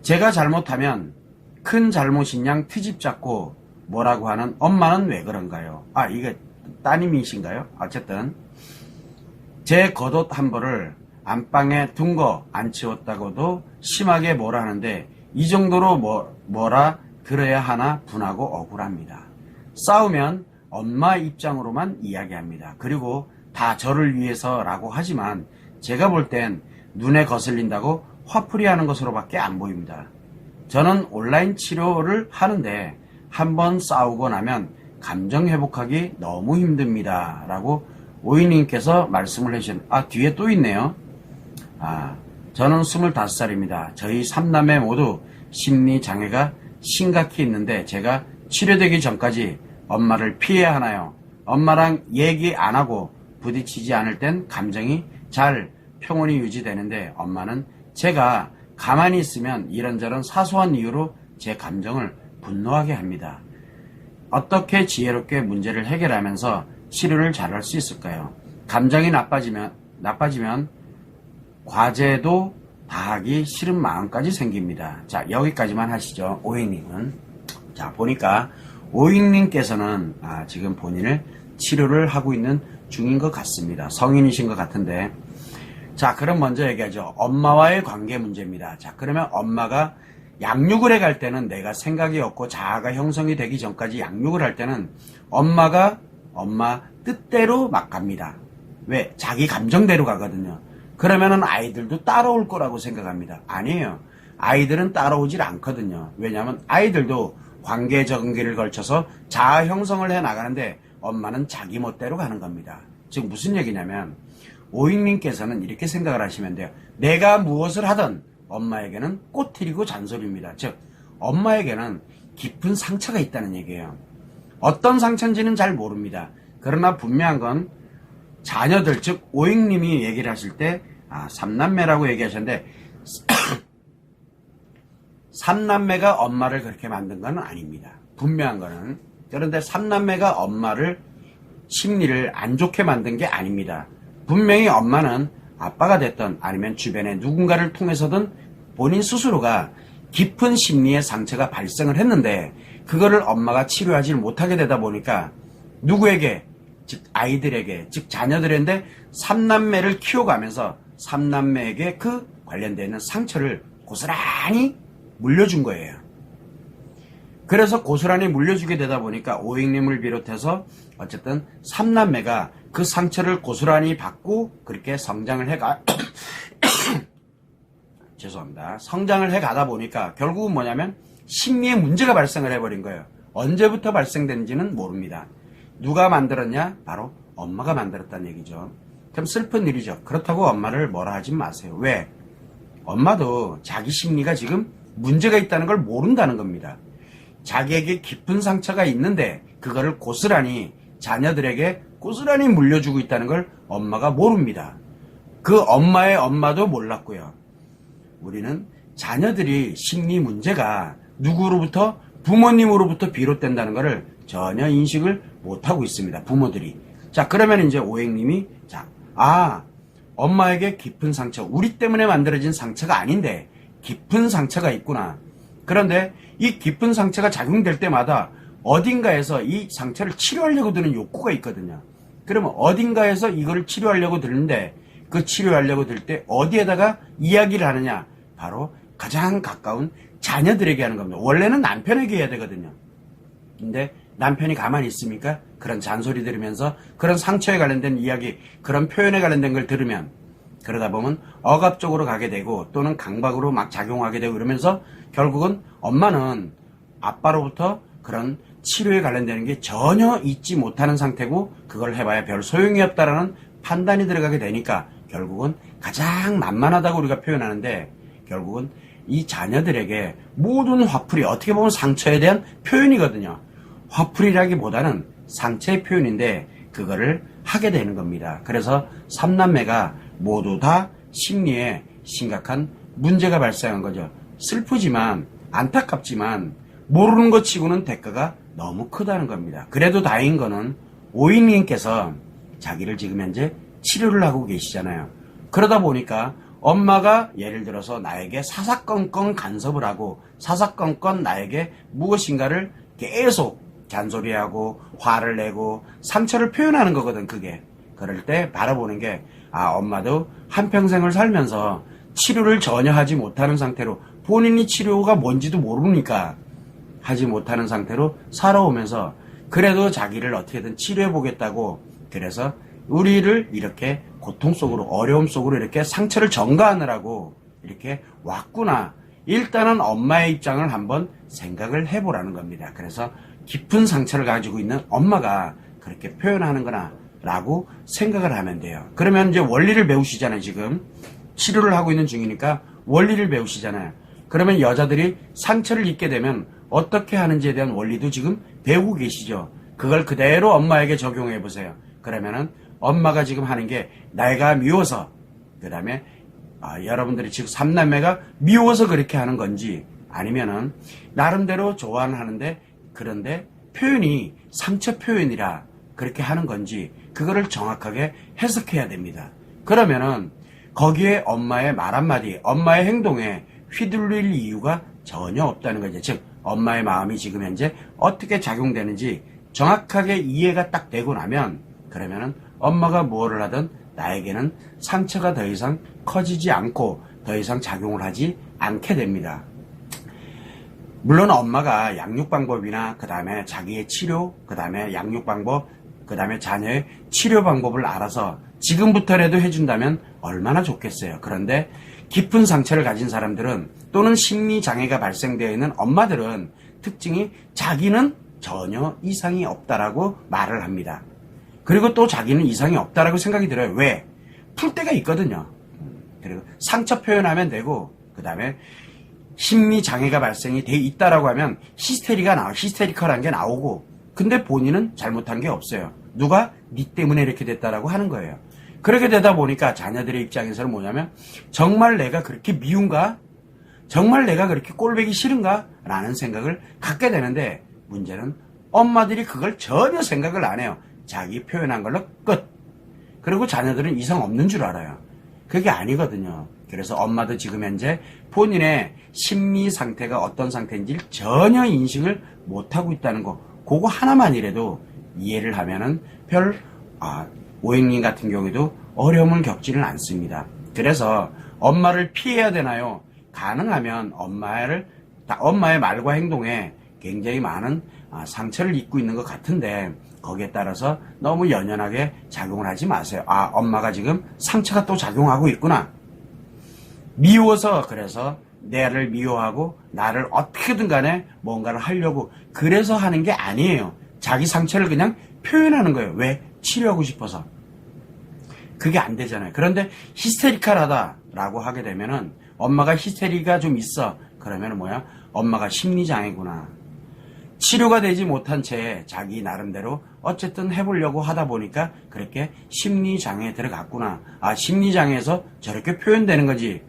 제가 잘못하면 큰 잘못인 양 트집 잡고 뭐라고 하는 엄마는 왜 그런가요? 아, 이게 따님이신가요? 어쨌든 제 겉옷 한 벌을 안방에 둔 거 안 치웠다고도 심하게 뭐라 하는데 이 정도로 뭐라 그래야 하나 분하고 억울합니다. 싸우면 엄마 입장으로만 이야기합니다. 그리고 다 저를 위해서라고 하지만 제가 볼 땐 눈에 거슬린다고 화풀이 하는 것으로밖에 안 보입니다. 저는 온라인 치료를 하는데 한번 싸우고 나면 감정 회복하기 너무 힘듭니다. 라고 오이님께서 말씀을 해주신, 뒤에 또 있네요. 저는 25살입니다. 저희 3남매 모두 심리장애가 심각히 있는데 제가 치료되기 전까지 엄마를 피해야 하나요? 엄마랑 얘기 안 하고 부딪히지 않을 땐 감정이 잘 평온이 유지되는데 엄마는 제가 가만히 있으면 이런저런 사소한 이유로 제 감정을 분노하게 합니다. 어떻게 지혜롭게 문제를 해결하면서 치료를 잘할 수 있을까요? 감정이 나빠지면 과제도 다 하기 싫은 마음까지 생깁니다. 자, 여기까지만 하시죠. 오잉님은. 자, 보니까 오잉님께서는 지금 본인을 치료를 하고 있는 중인 것 같습니다. 성인이신 것 같은데. 자, 그럼 먼저 얘기하죠. 엄마와의 관계 문제입니다. 자, 그러면 엄마가 양육을 해갈 때는 내가 생각이 없고 자아가 형성이 되기 전까지 양육을 할 때는 엄마가 엄마 뜻대로 막 갑니다. 왜? 자기 감정대로 가거든요. 그러면은 아이들도 따라올 거라고 생각합니다. 아니에요. 아이들은 따라오질 않거든요. 왜냐하면 아이들도 관계 전개를 걸쳐서 자아 형성을 해 나가는데 엄마는 자기 멋대로 가는 겁니다. 즉 무슨 얘기냐면 오잉님께서는 이렇게 생각을 하시면 돼요. 내가 무엇을 하든 엄마에게는 꼬투리고 잔소리입니다. 즉 엄마에게는 깊은 상처가 있다는 얘기예요. 어떤 상처인지는 잘 모릅니다. 그러나 분명한 건 자녀들, 즉 오잉님이 얘기를 하실 때 3남매라고 얘기하셨는데 3남매가 엄마를 그렇게 만든 건 아닙니다. 분명한 거는. 그런데 3남매가 엄마를 심리를 안 좋게 만든 게 아닙니다. 분명히 엄마는 아빠가 됐든 아니면 주변의 누군가를 통해서든 본인 스스로가 깊은 심리의 상처가 발생을 했는데 그거를 엄마가 치료하지 못하게 되다 보니까 누구에게, 즉 아이들에게, 즉 자녀들인데 3남매를 키워가면서 3남매에게 그 관련되어 있는 상처를 고스란히 물려준 거예요. 그래서 고스란히 물려주게 되다 보니까 오잉님을 비롯해서 어쨌든 3남매가 그 상처를 고스란히 받고 그렇게 성장을 해가 죄송합니다. 성장을 해가다 보니까 결국은 뭐냐면 심리에 문제가 발생을 해버린 거예요. 언제부터 발생된지는 모릅니다. 누가 만들었냐? 바로 엄마가 만들었다는 얘기죠. 참 슬픈 일이죠. 그렇다고 엄마를 뭐라 하지 마세요. 왜? 엄마도 자기 심리가 지금 문제가 있다는 걸 모른다는 겁니다. 자기에게 깊은 상처가 있는데 그거를 고스란히 자녀들에게 고스란히 물려주고 있다는 걸 엄마가 모릅니다. 그 엄마의 엄마도 몰랐고요. 우리는 자녀들이 심리 문제가 누구로부터? 부모님으로부터 비롯된다는 것을 전혀 인식을 못하고 있습니다. 부모들이. 자, 그러면 이제 오행님이 엄마에게 깊은 상처, 우리 때문에 만들어진 상처가 아닌데 깊은 상처가 있구나. 그런데 이 깊은 상처가 작용될 때마다 어딘가에서 이 상처를 치료하려고 드는 욕구가 있거든요. 그러면 어딘가에서 이걸 치료하려고 드는데 그 치료하려고 들 때 어디에다가 이야기를 하느냐? 바로 가장 가까운 자녀들에게 하는 겁니다. 원래는 남편에게 해야 되거든요. 근데 남편이 가만히 있습니까? 그런 잔소리 들으면서 그런 상처에 관련된 이야기, 그런 표현에 관련된 걸 들으면 그러다 보면 억압 쪽으로 가게 되고 또는 강박으로 막 작용하게 되고 이러면서 결국은 엄마는 아빠로부터 그런 치료에 관련되는 게 전혀 있지 못하는 상태고 그걸 해봐야 별 소용이 없다라는 판단이 들어가게 되니까 결국은 가장 만만하다고 우리가 표현하는데 결국은 이 자녀들에게 모든 화풀이 어떻게 보면 상처에 대한 표현이거든요. 화풀이라기보다는 상처의 표현인데 그거를 하게 되는 겁니다. 그래서 3남매가 모두 다 심리에 심각한 문제가 발생한 거죠. 슬프지만 안타깝지만 모르는 것 치고는 대가가 너무 크다는 겁니다. 그래도 다행인 거는 오이님께서 자기를 지금 현재 치료를 하고 계시잖아요. 그러다 보니까 엄마가 예를 들어서 나에게 사사건건 간섭을 하고 사사건건 나에게 무엇인가를 계속 잔소리하고 화를 내고 상처를 표현하는 거거든, 그게. 그럴 때 바라보는 게, 아, 엄마도 한평생을 살면서 치료를 전혀 하지 못하는 상태로 본인이 치료가 뭔지도 모르니까 하지 못하는 상태로 살아오면서 그래도 자기를 어떻게든 치료해 보겠다고, 그래서 우리를 이렇게 고통 속으로, 어려움 속으로 이렇게 상처를 전가하느라고 이렇게 왔구나. 일단은 엄마의 입장을 한번 생각을 해보라는 겁니다. 그래서 깊은 상처를 가지고 있는 엄마가 그렇게 표현하는구나 라고 생각을 하면 돼요. 그러면 이제 원리를 배우시잖아요. 지금 치료를 하고 있는 중이니까 원리를 배우시잖아요. 그러면 여자들이 상처를 입게 되면 어떻게 하는지에 대한 원리도 지금 배우고 계시죠. 그걸 그대로 엄마에게 적용해 보세요. 그러면은 엄마가 지금 하는 게 내가 미워서, 그 다음에 여러분들이 지금 삼남매가 미워서 그렇게 하는 건지, 아니면은 나름대로 좋아는 하는데 그런데 표현이 상처 표현이라 그렇게 하는 건지, 그거를 정확하게 해석해야 됩니다. 그러면은 거기에 엄마의 말 한마디, 엄마의 행동에 휘둘릴 이유가 전혀 없다는 거죠. 즉 엄마의 마음이 지금 현재 어떻게 작용되는지 정확하게 이해가 딱 되고 나면, 그러면은 엄마가 뭐를 하든 나에게는 상처가 더 이상 커지지 않고 더 이상 작용을 하지 않게 됩니다. 물론 엄마가 양육 방법이나 그 다음에 자기의 치료, 그 다음에 양육 방법, 그 다음에 자녀의 치료 방법을 알아서 지금부터라도 해준다면 얼마나 좋겠어요. 그런데 깊은 상처를 가진 사람들은, 또는 심리장애가 발생되어 있는 엄마들은 특징이 자기는 전혀 이상이 없다라고 말을 합니다. 그리고 또 자기는 이상이 없다라고 생각이 들어요. 왜? 풀 때가 있거든요. 그리고 상처 표현하면 되고, 그 다음에 심리장애가 발생이 돼 있다라고 하면 히스테리컬한 게 나오고, 근데 본인은 잘못한 게 없어요. 누가? 니 때문에 이렇게 됐다라고 하는 거예요. 그렇게 되다 보니까 자녀들의 입장에서는 뭐냐면, 정말 내가 그렇게 미운가? 정말 내가 그렇게 꼴보기 싫은가? 라는 생각을 갖게 되는데, 문제는 엄마들이 그걸 전혀 생각을 안 해요. 자기 표현한 걸로 끝. 그리고 자녀들은 이상 없는 줄 알아요. 그게 아니거든요. 그래서 엄마도 지금 현재 본인의 심리 상태가 어떤 상태인지를 전혀 인식을 못하고 있다는 거, 그거 하나만이라도 이해를 하면은 오행님 같은 경우에도 어려움을 겪지는 않습니다. 그래서 엄마를 피해야 되나요? 가능하면 엄마의 말과 행동에 굉장히 많은 상처를 입고 있는 것 같은데, 거기에 따라서 너무 연연하게 작용을 하지 마세요. 아, 엄마가 지금 상처가 또 작용하고 있구나. 미워서, 그래서 나를 미워하고 나를 어떻게든 간에 뭔가를 하려고 그래서 하는 게 아니에요. 자기 상처를 그냥 표현하는 거예요. 왜? 치료하고 싶어서. 그게 안 되잖아요. 그런데 히스테리컬하다라고 하게 되면은, 엄마가 히스테리가 좀 있어. 그러면은 뭐야? 엄마가 심리장애구나. 치료가 되지 못한 채 자기 나름대로 어쨌든 해보려고 하다 보니까 그렇게 심리장애에 들어갔구나. 아, 심리장애에서 저렇게 표현되는 거지.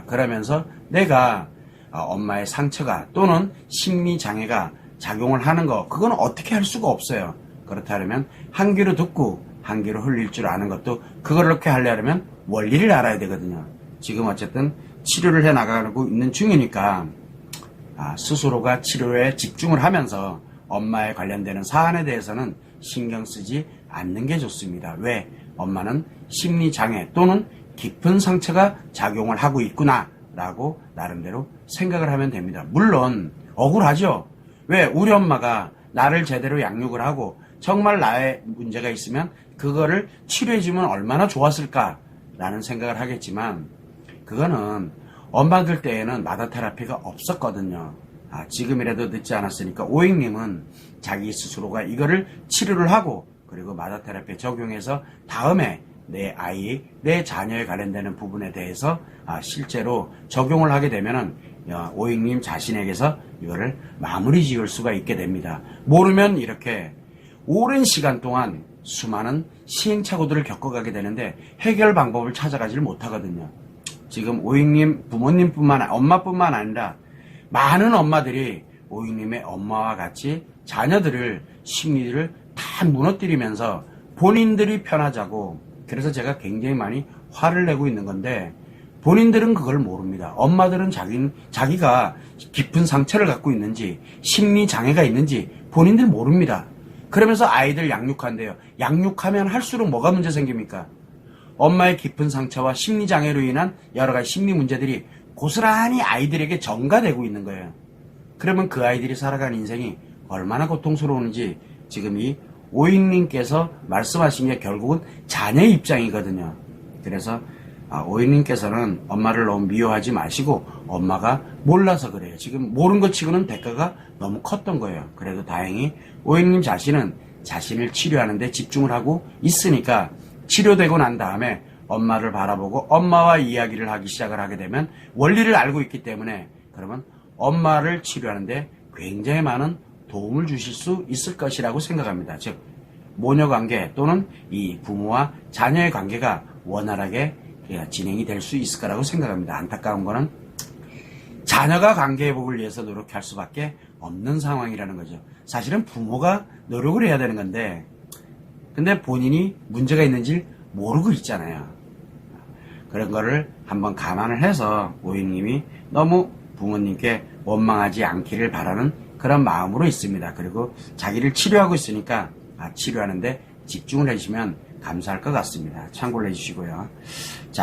그러면서 내가 엄마의 상처가 또는 심리장애가 작용을 하는 거, 그건 어떻게 할 수가 없어요. 그렇다면 한 귀로 듣고 한 귀로 흘릴 줄 아는 것도, 그렇게 하려면 원리를 알아야 되거든요. 지금 어쨌든 치료를 해 나가고 있는 중이니까 스스로가 치료에 집중을 하면서 엄마에 관련되는 사안에 대해서는 신경 쓰지 않는 게 좋습니다. 왜? 엄마는 심리장애 또는 깊은 상처가 작용을 하고 있구나 라고 나름대로 생각을 하면 됩니다. 물론 억울하죠. 왜? 우리 엄마가 나를 제대로 양육을 하고 정말 나의 문제가 있으면 그거를 치료해주면 얼마나 좋았을까 라는 생각을 하겠지만, 그거는 엄마들 때에는 마더 테라피가 없었거든요. 지금이라도 늦지 않았으니까 오행님은 자기 스스로가 이거를 치료를 하고, 그리고 마더 테라피에 적용해서 다음에 내 아이, 내 자녀에 관련되는 부분에 대해서 실제로 적용을 하게 되면은 오행님 자신에게서 이거를 마무리 지을 수가 있게 됩니다. 모르면 이렇게 오랜 시간 동안 수많은 시행착오들을 겪어가게 되는데 해결 방법을 찾아가지를 못하거든요. 지금 오행님 엄마뿐만 아니라 많은 엄마들이 오행님의 엄마와 같이 자녀들을, 심리를 다 무너뜨리면서 본인들이 편하자고, 그래서 제가 굉장히 많이 화를 내고 있는 건데, 본인들은 그걸 모릅니다. 엄마들은 자기가 깊은 상처를 갖고 있는지 심리 장애가 있는지 본인들 모릅니다. 그러면서 아이들 양육한대요. 양육하면 할수록 뭐가 문제 생깁니까? 엄마의 깊은 상처와 심리 장애로 인한 여러 가지 심리 문제들이 고스란히 아이들에게 전가되고 있는 거예요. 그러면 그 아이들이 살아가는 인생이 얼마나 고통스러운지 지금 이 오잉님께서 말씀하신 게 결국은 자녀의 입장이거든요. 그래서 오잉님께서는 엄마를 너무 미워하지 마시고 엄마가 몰라서 그래요. 지금 모른 것 치고는 대가가 너무 컸던 거예요. 그래도 다행히 오잉님 자신은 자신을 치료하는 데 집중을 하고 있으니까 치료되고 난 다음에 엄마를 바라보고 엄마와 이야기를 하기 시작을 하게 되면 원리를 알고 있기 때문에 그러면 엄마를 치료하는데 굉장히 많은 도움을 주실 수 있을 것이라고 생각합니다. 즉 모녀 관계 또는 이 부모와 자녀의 관계가 원활하게 진행이 될 수 있을 거라고 생각합니다. 안타까운 거는 자녀가 관계 회복을 위해서 노력할 수밖에 없는 상황이라는 거죠. 사실은 부모가 노력을 해야 되는 건데 근데 본인이 문제가 있는지 모르고 있잖아요. 그런 거를 한번 감안을 해서 오잉님이 너무 부모님께 원망하지 않기를 바라는 그런 마음으로 있습니다. 그리고 자기를 치료하고 있으니까 치료하는데 집중을 해주시면 감사할 것 같습니다. 참고를 해주시고요. 자,